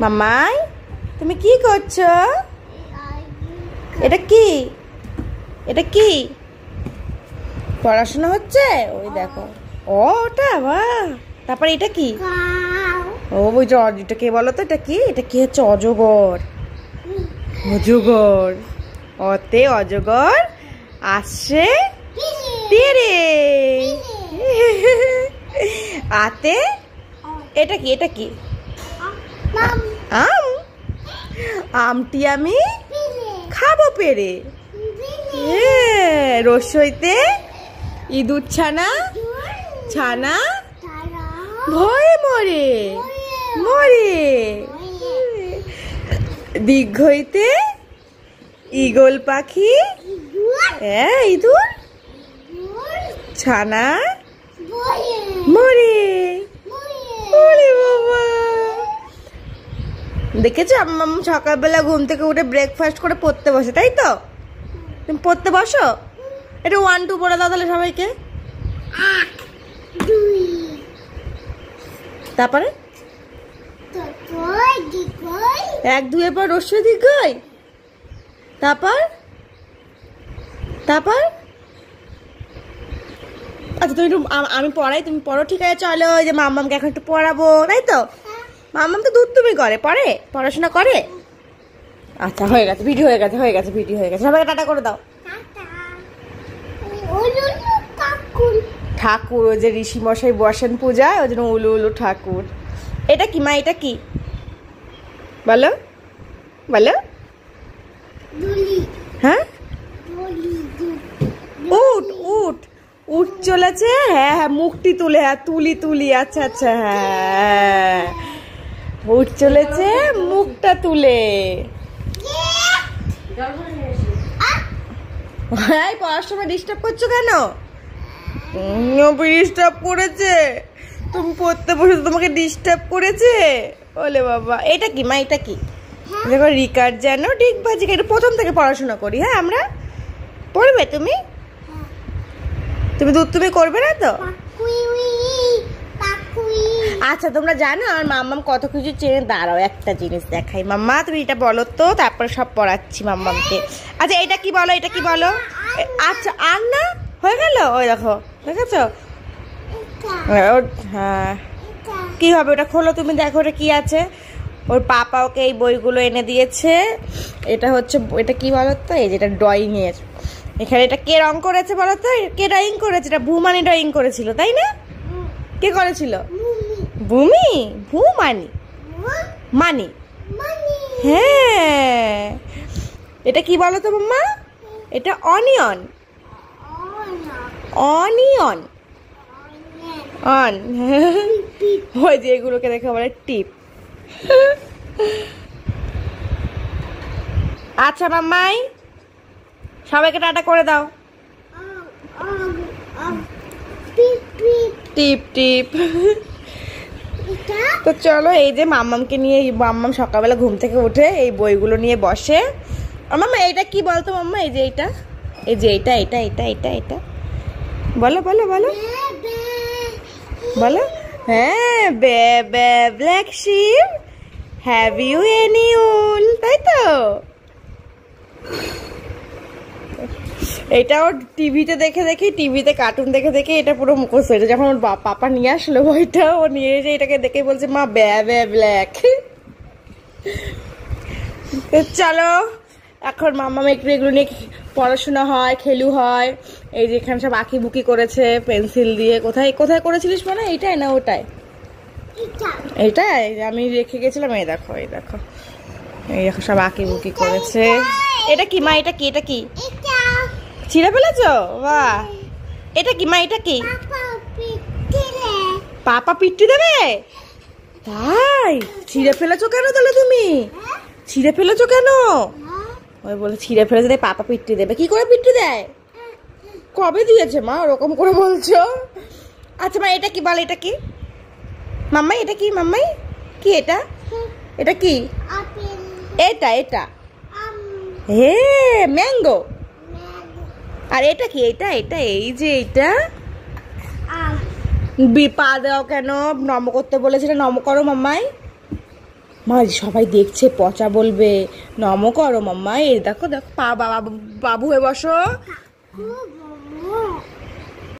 মাম্মাই তুমি কি করছো? এটা কি? এটা কি পড়াশোনা হচ্ছে? ওই দেখো ওটা বাহ। তারপরে এটা কি? ও ওই যে এটা কে বলো তো? এটা কি? এটা কি হচ্ছে? অজগর। অজগর অতে অজগর আসছে তীরে। আতে এটা কি? এটা কি? আম। আমটি আমি খাবো পেরে। রসইতে ইঁদুর ছানা ছানা ভয়ে মরে মরে। দীর্ঘইতে ঈগল পাখি ইঁদুর ছানা মরে। ওরে বাবা, দেখেছো আম্মা সকালবেলা ঘুম থেকে উঠে ব্রেকফাস্ট করে পড়তে বসে, তাই তো? তুমি পড়তে বসো, এটা 1 2 পড়ে দাও তাহলে সবাইকে। তারপরে 1 2 এর পর রস্যই দীর্ঘই। তারপর তারপর আচ্ছা তুমি একটু আমি পড়াই, তুমি পড়ো, ঠিক আছে? চলো ওই যে মাম্মামকে এখন একটু পড়াবো, তাই তো? মাম্মাম তো দুধ তুমি করে পড়াশোনা করে। আচ্ছা হয়ে গেছে, ভিডিও হয়ে গেছে, ভিডিও হয়ে গেছে। সবাইকে টাটা করে দাও। ঠাকুর ওই যে ঋষি মশাই বসেন পূজায়, ওই জন্য উলু উলু ঠাকুর। এটা কি মা? এটা কি বলো বলো? হ্যাঁ উট উট উট চলেছে। হ্যাঁ হ্যাঁ মুখটি তুলে, হ্যাঁ তুলি তুলি। আচ্ছা আচ্ছা হ্যাঁ উট চলেছে মুখটা তুলে। হ্যাঁ পড়ার সময় ডিস্টার্ব করছো কেন? ডিস্টার্ব করেছে? তুমি পড়তে বসে তোমাকে ডিস্টার্ব করেছে? ওলে বাবা, এটা কি মা? এটা কি? দেখো রিকার যেন ডিগবাজি। এটা প্রথম থেকে পড়াশোনা করি। হ্যাঁ আমরা পড়বে। তুমি তুমি দুধ তুমি করবে না তো? আচ্ছা তোমরা জানো আমার মাম্মাম কত কিছু চেনে। দাঁড়াও একটা জিনিস দেখাই। মাম্মা তুমি এটা বলো তো, তারপরে সব পড়াচ্ছি মাম্মামকে। আচ্ছা এটা কি বলো? এটা কি বলো? আচ্ছা আর না হয়ে গেল। ওই দেখো দেখেছো? হ্যাঁ কি হবে ওটা? খোলো তুমি, দেখো ওটা কি আছে। ওর পাপা ওকে এই বইগুলো এনে দিয়েছে। এটা হচ্ছে, এটা কি বলো তো? এই যেটা ড্রয়িং এর। এখানে এটা কে রং করেছে বলো তো? কে ড্রয়িং করেছে? এটা ভূমানি ড্রয়িং করেছিল, তাই না? কে করেছিল? ভূমি ভূমানি মানি। হ্যাঁ এটা কি বলো তো মাম্মা? এটা অনিয়ন অনিয়ন অন। ওই যে এগুলোকে দেখে বলে টিপ। আচ্ছা মাম্মাই সবাইকে টাটা করে দাও। টিপ টিপ। তো চলো এই যে মাম্মামকে নিয়ে, মাম্মাম সকালবেলা ঘুম থেকে উঠে এই বইগুলো নিয়ে বসে। মাম্মা এটা কি বলতো মাম্মা? এই যে এইটা, এই যে এইটা এটা এটা এটা এটা বলো বলো বলো বলো। হ্যাঁ black sheep have you any wool, তাই তো? এটাও টিভিতে দেখে দেখে, টিভিতে কার্টুন দেখে দেখে এটা পুরো মুখস্থ হয়েছে। যখন ওর পাপা নিয়ে আসলো বইটা, ও নিয়ে এসে এটাকে দেখে বলছে মা ব্ল্যাক। চলো এখন মাম্মাম একটু এগুলো নিয়ে পড়াশোনা হয়, খেলু হয়। এই যে এখানে সব আঁকি বুকি করেছে পেন্সিল দিয়ে। কোথায় কোথায় করেছিলিস মানে? এইটাই না ওটাই? এইটাই আমি রেখে গেছিলাম। এই দেখো এই দেখো এই দেখো সব আঁকি বুকি করেছে। এটা কি মা? এটা কি? এটা কি ছিঁড়ে ফেলেছো? বাহ। এটা কি মা? এটা কি? পাপা পিট্টি দেবে? তাই ছিঁড়ে ফেলেছো কেন তাহলে? তুমি ছিঁড়ে ফেলেছো কেন? ওই বলে ছিঁড়ে ফেলেছে তাই পাপা পিট্টি দেবে। কি করে পিট্টি দেয়? কবে দিয়েছে মা ওরকম করে বলছো? আচ্ছা মা এটা কি বল? এটা কি মাম্মাই? এটা কি মাম্মাই? কি এটা? এটা কি? এটা এটা হে ম্যাঙ্গো। আর এটা কি? এটা এটা এই যে এটা পা দাও কেন? নম করতে বলেছিলে, নম করো মাম্মাই। মা সবাই দেখছে পচা বলবে। নমো করো মাম্মা। এই দেখো দেখো পা বাবু হয়ে বসো।